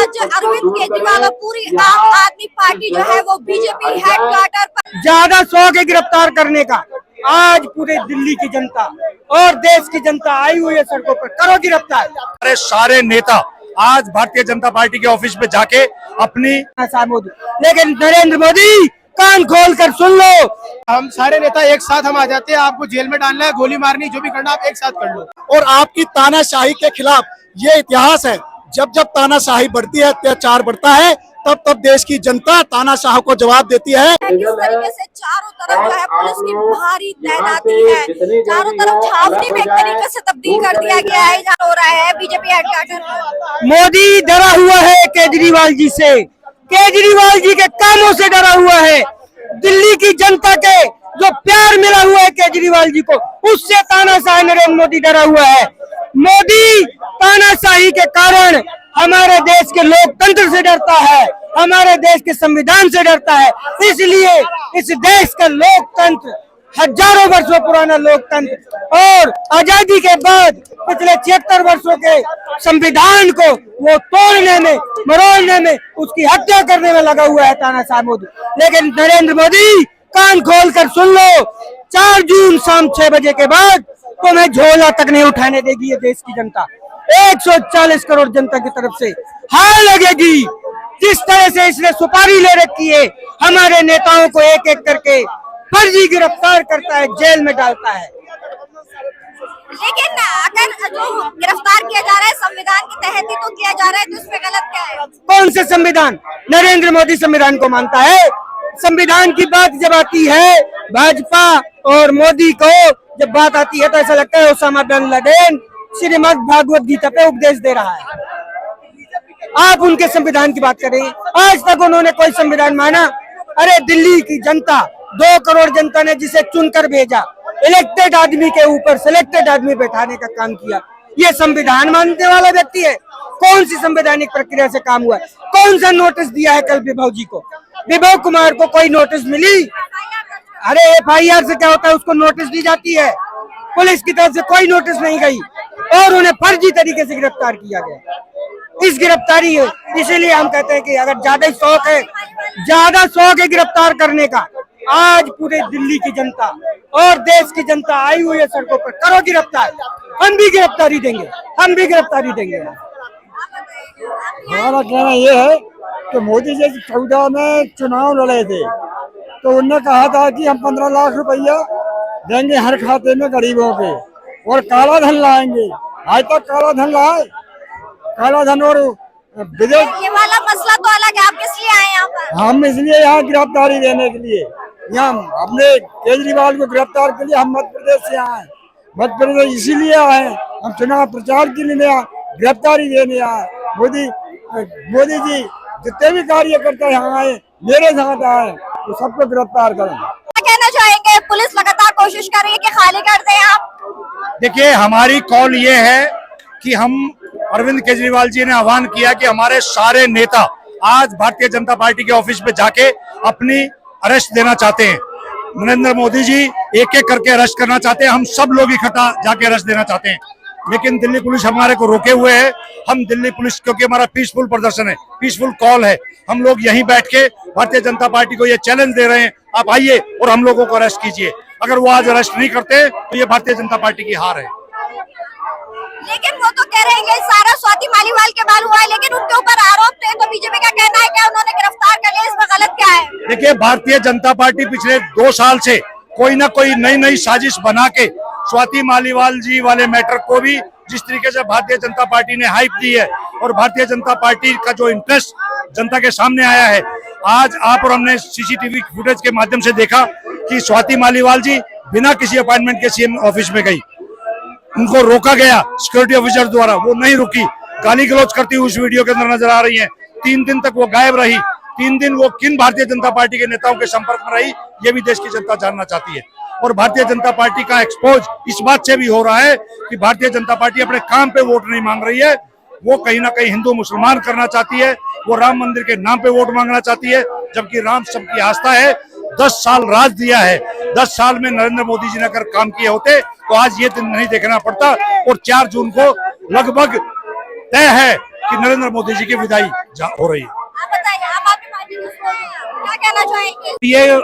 आज अरविंद केजरीवाल और पूरी आम आदमी पार्टी जो है वो बीजेपी हेडक्वार्टर पर ज्यादा शौक है गिरफ्तार करने का। आज पूरे दिल्ली की जनता और देश की जनता आई हुई है सड़कों पर, करो गिरफ्तार। हमारे सारे नेता आज भारतीय जनता पार्टी के ऑफिस में जाके अपनी मोदी, लेकिन नरेंद्र मोदी कान खोल कर सुन लो, हम सारे नेता एक साथ हम आ जाते हैं, आपको जेल में डालना है, गोली मारनी, जो भी करना आप एक साथ कर लो। और आपकी तानाशाही के खिलाफ ये इतिहास है, जब जब तानाशाही बढ़ती है, अत्याचार बढ़ता है, तब तब देश की जनता तानाशाह को जवाब देती है। किस तरीके से चारों तरफ जो है पुलिस की भारी तैनाती है, चारों तरफ छावनी में एक तरीके से तब्दील कर दिया गया है। हो रहा है बीजेपी हेडक्वार्टर। मोदी डरा हुआ है केजरीवाल जी से, केजरीवाल जी के कामों से डरा हुआ है। दिल्ली की जनता के जो प्यार मिला हुआ है केजरीवाल जी को, उससे तानाशाह नरेंद्र मोदी डरा हुआ है। मोदी तानाशाही के कारण हमारे देश के लोकतंत्र से डरता है, हमारे देश के संविधान से डरता है। इसलिए इस देश का लोकतंत्र हजारों वर्षों पुराना लोकतंत्र और आजादी के बाद पिछले 76 वर्षों के संविधान को वो तोड़ने में, मरोड़ने में, उसकी हत्या करने में लगा हुआ है तानाशाह मोदी। लेकिन नरेंद्र मोदी कान खोल कर सुन लो, 4 जून शाम 6 बजे के बाद तुम्हें झोला तक नहीं उठाने देगी ये देश की जनता। 140 करोड़ जनता की तरफ से हार लगेगी। जिस तरह से इसने सुपारी ले रखी है, हमारे नेताओं को एक एक करके फर्जी गिरफ्तार करता है, जेल में डालता है। लेकिन अगर जो गिरफ्तार किया जा रहा है संविधान के तहत ही तो किया जा रहा है, तो इसमें गलत क्या है? कौन से संविधान? नरेंद्र मोदी संविधान को मानता है। संविधान की बात जब आती है भाजपा और मोदी को, जब बात आती है तो ऐसा लगता है Osama bin Laden Shrimad Bhagwat Gita पे उपदेश दे रहा है। आप उनके संविधान की बात करें, आज तक उन्होंने कोई संविधान माना? अरे दिल्ली की जनता, 2 करोड़ जनता ने जिसे चुनकर भेजा, इलेक्टेड आदमी के ऊपर सिलेक्टेड आदमी बैठाने का काम किया, ये संविधान मानने वाला व्यक्ति है? कौन सी संवैधानिक प्रक्रिया से काम हुआ है? कौन सा नोटिस दिया है कल विभव जी को? विभव कुमार को कोई नोटिस मिली? अरे FIR से क्या होता है, उसको नोटिस दी जाती है। पुलिस की तरफ से कोई नोटिस नहीं गई और उन्हें फर्जी तरीके से गिरफ्तार किया गया। इस गिरफ्तारी है, इसीलिए हम कहते हैं कि अगर ज्यादा शौक है गिरफ्तार करने का, आज पूरे दिल्ली की जनता और देश की जनता आई हुई है सड़कों पर, करो गिरफ्तार। हम भी गिरफ्तारी देंगे, हम भी गिरफ्तारी देंगे। हमारा कहना ये है कि मोदी जी 14 में चुनाव लड़े थे तो उन्होंने कहा था कि हम 15 लाख रुपया देंगे हर खाते में गरीबों के, और काला धन लाएंगे। आज तक काला धन लाए, काला धन और विदेश। ये वाला मसला तो अलग है, आप किस लिए आए यहाँ पर? हम इसलिए यहाँ गिरफ्तारी देने के लिए, यहाँ अपने केजरीवाल को गिरफ्तार के लिए हम मध्य प्रदेश से आए। मध्य प्रदेश इसीलिए आए, हम चुनाव प्रचार के लिए आए, गिरफ्तारी देने आए। मोदी जी जितने भी कार्यकर्ता यहाँ आए, मेरे साथ आए, तो सबको गिरफ्तार करें। क्या कहना चाहेंगे? पुलिस लगातार कोशिश कर रही है कि खाली कर दें आप। देखिए, हमारी कॉल ये है कि हम अरविंद केजरीवाल जी ने आह्वान किया कि हमारे सारे नेता आज भारतीय जनता पार्टी के ऑफिस में जाके अपनी अरेस्ट देना चाहते हैं। नरेंद्र मोदी जी एक एक करके अरेस्ट करना चाहते हैं, हम सब लोग इकट्ठा जाके अरेस्ट देना चाहते हैं, लेकिन दिल्ली पुलिस हमारे को रोके हुए है। हम दिल्ली पुलिस, क्योंकि हमारा पीसफुल प्रदर्शन है, पीसफुल कॉल है, हम लोग यहीं बैठ के भारतीय जनता पार्टी को ये चैलेंज दे रहे हैं, आप आइए और हम लोगों को अरेस्ट कीजिए। अगर वो आज अरेस्ट नहीं करते तो ये भारतीय जनता पार्टी की हार है। लेकिन वो तो कह रहे हैं कि सारा स्वाति मालीवाल के बाल हुआ है, लेकिन उनके ऊपर आरोप थे, तो बीजेपी का कहना है कि उन्होंने गिरफ्तार कर लिया, इसमें गलत क्या है? देखिए, भारतीय जनता पार्टी पिछले 2 साल से कोई ना कोई नई साजिश बना के स्वाति मालीवाल जी वाले मैटर को भी जिस तरीके से भारतीय जनता पार्टी ने हाइप दी है और भारतीय जनता पार्टी का जो इंटरेस्ट जनता के सामने आया है, आज आप और हमने CCTV फुटेज के माध्यम से देखा कि स्वाति मालीवाल जी बिना किसी अपॉइंटमेंट के CM ऑफिस में गई, उनको रोका गया सिक्योरिटी ऑफिसर द्वारा, वो नहीं रुकी, गाली गलौज करती हुई उस वीडियो के अंदर नजर आ रही है। 3 दिन तक वो गायब रही। 3 दिन वो किन भारतीय जनता पार्टी के नेताओं के संपर्क में रही, ये भी देश की जनता जानना चाहती है। और भारतीय जनता पार्टी का एक्सपोज इस बात से भी हो रहा है कि भारतीय जनता पार्टी अपने काम पे वोट नहीं मांग रही है, वो कहीं ना कहीं हिंदू मुसलमान करना चाहती है, वो राम मंदिर के नाम पे वोट मांगना चाहती है, जबकि राम सबकी आस्था है। 10 साल राज दिया है, 10 साल में नरेंद्र मोदी जी ने अगर काम किए होते तो आज ये दिन नहीं देखना पड़ता। और 4 जून को लगभग तय है कि नरेंद्र मोदी जी की विदाई हो रही है। आप बताइए, आम आदमी पार्टी किसको है? क्या कहना चाहेंगे? ये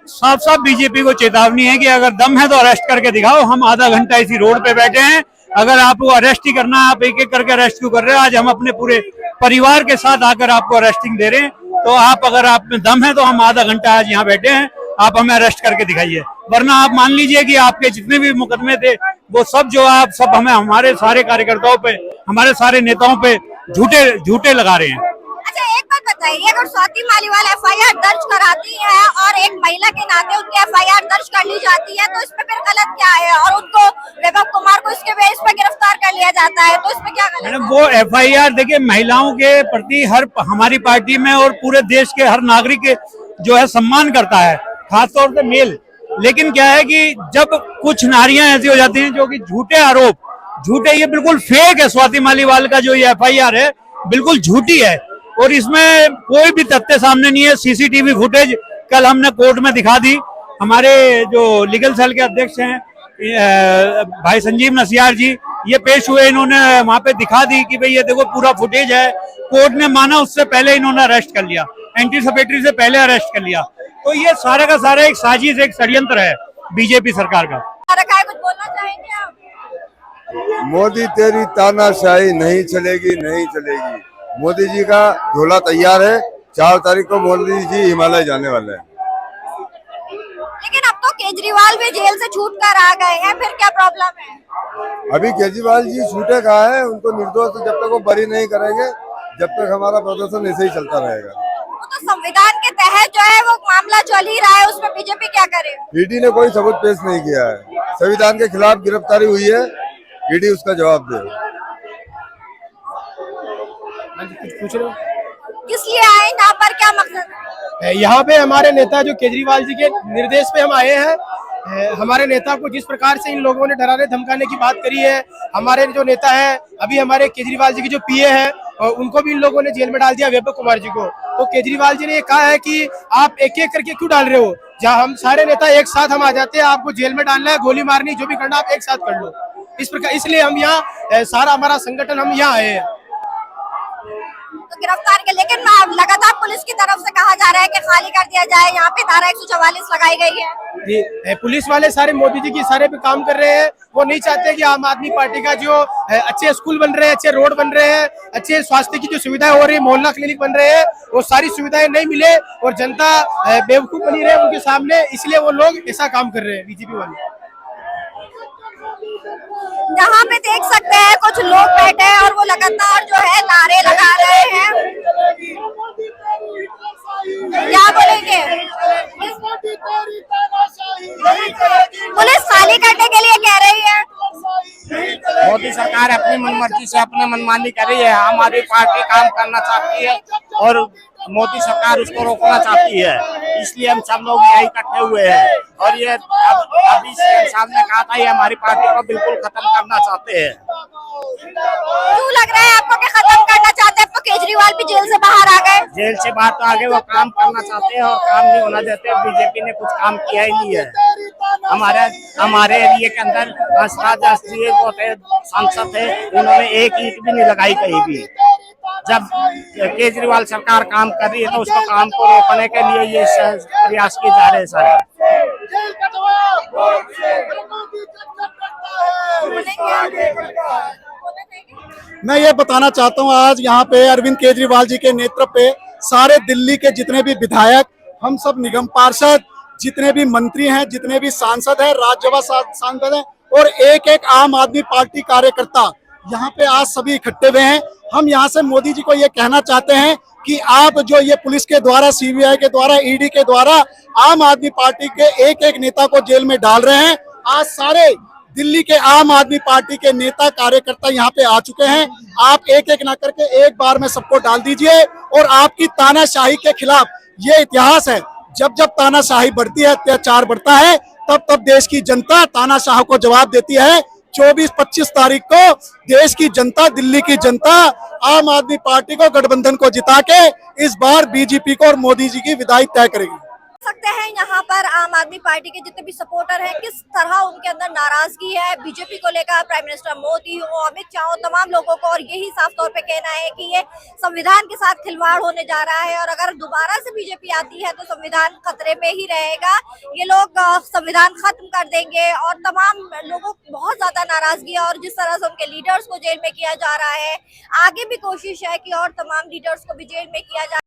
साफ साफ बीजेपी को चेतावनी है कि अगर दम है तो अरेस्ट करके दिखाओ। हम आधा घंटा इसी रोड पे बैठे हैं, अगर आपको अरेस्ट ही करना है, आप एक एक करके अरेस्ट क्यों कर रहे हो? आज हम अपने पूरे परिवार के साथ आकर आपको अरेस्टिंग दे रहे हैं, तो आप अगर आप में दम है तो हम आधा घंटा आज यहाँ बैठे हैं, आप हमें अरेस्ट करके दिखाइए। वरना आप मान लीजिए कि आपके जितने भी मुकदमे थे वो सब जो आप सब हमें हमारे सारे कार्यकर्ताओं पे, हमारे सारे नेताओं पे झूठे लगा रहे हैं। अच्छा, एक बात बताइए, अगर स्वाति मालीवाल एफआईआर दर्ज कराती है और एक महिला के नाते उनकी एफआईआर दर्ज कर ली जाती है, तो इसमें फिर गलत क्या है? और उनको वैभव कुमार को इसके बेस पर गिरफ्तार कर लिया जाता है, तो इसमें क्या गलत? मैडम, वो एफआईआर देखिए महिलाओं के प्रति हर हमारी पार्टी में और पूरे देश के हर नागरिक जो है सम्मान करता है, खासतौर से मेल। लेकिन क्या है कि जब कुछ नारियां ऐसी हो जाती हैं जो कि झूठे आरोप, ये बिल्कुल फेक है। स्वाति मालीवाल का जो ये एफआईआर है बिल्कुल झूठी है और इसमें कोई भी तथ्य सामने नहीं है। सीसीटीवी फुटेज कल हमने कोर्ट में दिखा दी। हमारे जो लीगल सेल के अध्यक्ष हैं भाई संजीव नसियार जी, ये पेश हुए, इन्होंने वहां पे दिखा दी कि भाई ये देखो पूरा फुटेज है। कोर्ट ने माना, उससे पहले इन्होंने अरेस्ट कर लिया, एंटीसिपेटरी से पहले अरेस्ट कर लिया। तो ये सारा का सारा एक साजिश, एक षड्यंत्र है बीजेपी सरकार का। रखा है, कुछ बोलना चाहेंगे आप? मोदी तेरी तानाशाही नहीं चलेगी, नहीं चलेगी। मोदी जी का झोला तैयार है। 4 तारीख को मोदी जी हिमालय जाने वाले हैं। लेकिन अब तो केजरीवाल भी जेल से छूट कर आ गए हैं, फिर क्या प्रॉब्लम है? अभी केजरीवाल जी छूटे कहा है, उनको निर्दोष जब तक वो बरी नहीं करेंगे, जब तक हमारा प्रदर्शन ऐसे ही चलता रहेगा। वो तो संविधान के तहत जो है वो मामला चल ही रहा है, उसमें बीजेपी क्या करे? ईडी ने कोई सबूत पेश नहीं किया है। संविधान के खिलाफ गिरफ्तारी हुई है, ईडी उसका जवाब दे। कुछ पूछ रहे हो? किस लिए आए यहाँ पर, क्या मकसद? यहाँ पे हमारे नेता जो केजरीवाल जी के निर्देश पे हम आए हैं। हमारे नेता को जिस प्रकार से इन लोगों ने डराने धमकाने की बात करी है, हमारे जो नेता है अभी हमारे केजरीवाल जी के जो पीए हैं उनको भी इन लोगों ने जेल में डाल दिया, वैभव कुमार जी को। तो केजरीवाल जी ने ये कहा है कि आप एक एक करके क्यों डाल रहे हो? जहाँ हम सारे नेता एक साथ हम आ जाते हैं, आपको जेल में डालना है, गोली मारनी, जो भी करना आप एक साथ कर लो। इस प्रकार इसलिए हम यहाँ सारा हमारा संगठन हम यहाँ आए हैं। तो गिरफ्तार के, लेकिन लगातार पुलिस की तरफ से कहा जा रहा है कि खाली कर दिया जाए, यहाँ पे धारा 144 लगाई गई है। जी, पुलिस वाले सारे मोदी जी की इशारे पे काम कर रहे हैं। वो नहीं चाहते कि आम आदमी पार्टी का जो अच्छे स्कूल बन रहे हैं, अच्छे रोड बन रहे हैं, अच्छे स्वास्थ्य की जो सुविधाएं हो रही है, मोहल्ला क्लिनिक बन रहे हैं, वो सारी सुविधाएं नहीं मिले और जनता बेवकूफ बनी रहे उनके सामने, इसलिए वो लोग ऐसा काम कर रहे हैं बीजेपी वाले। यहाँ पे देख सकते हैं कुछ लोग बैठे हैं और वो लगातार जो है नारे लगा रहे हैं। क्या बोलेंगे? पुलिस खाली करने के लिए कह रही है। मोदी सरकार अपनी मनमर्जी से अपने मनमानी कर रही है। आम आदमी पार्टी काम करना चाहती है और मोदी सरकार उसको रोकना चाहती है, इसलिए हम सब लोग यही इकट्ठे हुए हैं। और ये अभी साहब ने कहा था ये हमारी पार्टी को बिल्कुल खत्म करना चाहते हैं। क्यों लग रहा है आपको कि खत्म करना चाहते हैं? तो केजरीवाल भी जेल से बाहर आ गए। जेल से बाहर तो आगे वो काम करना चाहते हैं और काम नहीं होना देते। बीजेपी ने कुछ काम किया ही नहीं है। हमारे एरिया के अंदर हंसराज जी वो थे, सांसद थे, उन्होंने एक ईंट भी नहीं लगाई कहीं भी। जब केजरीवाल सरकार काम कर रही है तो उसको काम को रोकने के लिए ये प्रयास किए जा रहे हैं सारे। मैं ये बताना चाहता हूँ, आज यहाँ पे अरविंद केजरीवाल जी के नेतृत्व पे सारे दिल्ली के जितने भी विधायक, हम सब निगम पार्षद, जितने भी मंत्री हैं, जितने भी सांसद हैं, राज्यसभा सांसद हैं और एक एक आम आदमी पार्टी कार्यकर्ता यहाँ पे आज सभी इकट्ठे हुए हैं। हम यहाँ से मोदी जी को ये कहना चाहते हैं कि आप जो ये पुलिस के द्वारा, सीबीआई के द्वारा, ईडी के द्वारा आम आदमी पार्टी के एक एक नेता को जेल में डाल रहे हैं। आज सारे दिल्ली के आम आदमी पार्टी के नेता कार्यकर्ता यहाँ पे आ चुके हैं। आप एक एक ना करके एक बार में सबको डाल दीजिए और आपकी तानाशाही के खिलाफ ये इतिहास है। जब जब तानाशाही बढ़ती है, अत्याचार बढ़ता है, तब तब देश की जनता तानाशाह को जवाब देती है। 24-25 तारीख को देश की जनता, दिल्ली की जनता आम आदमी पार्टी को, गठबंधन को जिता के इस बार बीजेपी को और मोदी जी की विदाई तय करेगी। सकते हैं यहाँ पर आम आदमी पार्टी के जितने भी सपोर्टर हैं किस तरह उनके अंदर नाराजगी है बीजेपी को लेकर। प्राइम मिनिस्टर मोदी हो, अमित शाह हो, तमाम लोगों को और यही साफ तौर पे कहना है कि ये संविधान के साथ खिलवाड़ होने जा रहा है और अगर दोबारा से बीजेपी आती है तो संविधान खतरे में ही रहेगा। ये लोग संविधान खत्म कर देंगे और तमाम लोगों को बहुत ज्यादा नाराजगी है और जिस तरह से उनके लीडर्स को जेल में किया जा रहा है, आगे भी कोशिश है कि और तमाम लीडर्स को भी जेल में किया जाए।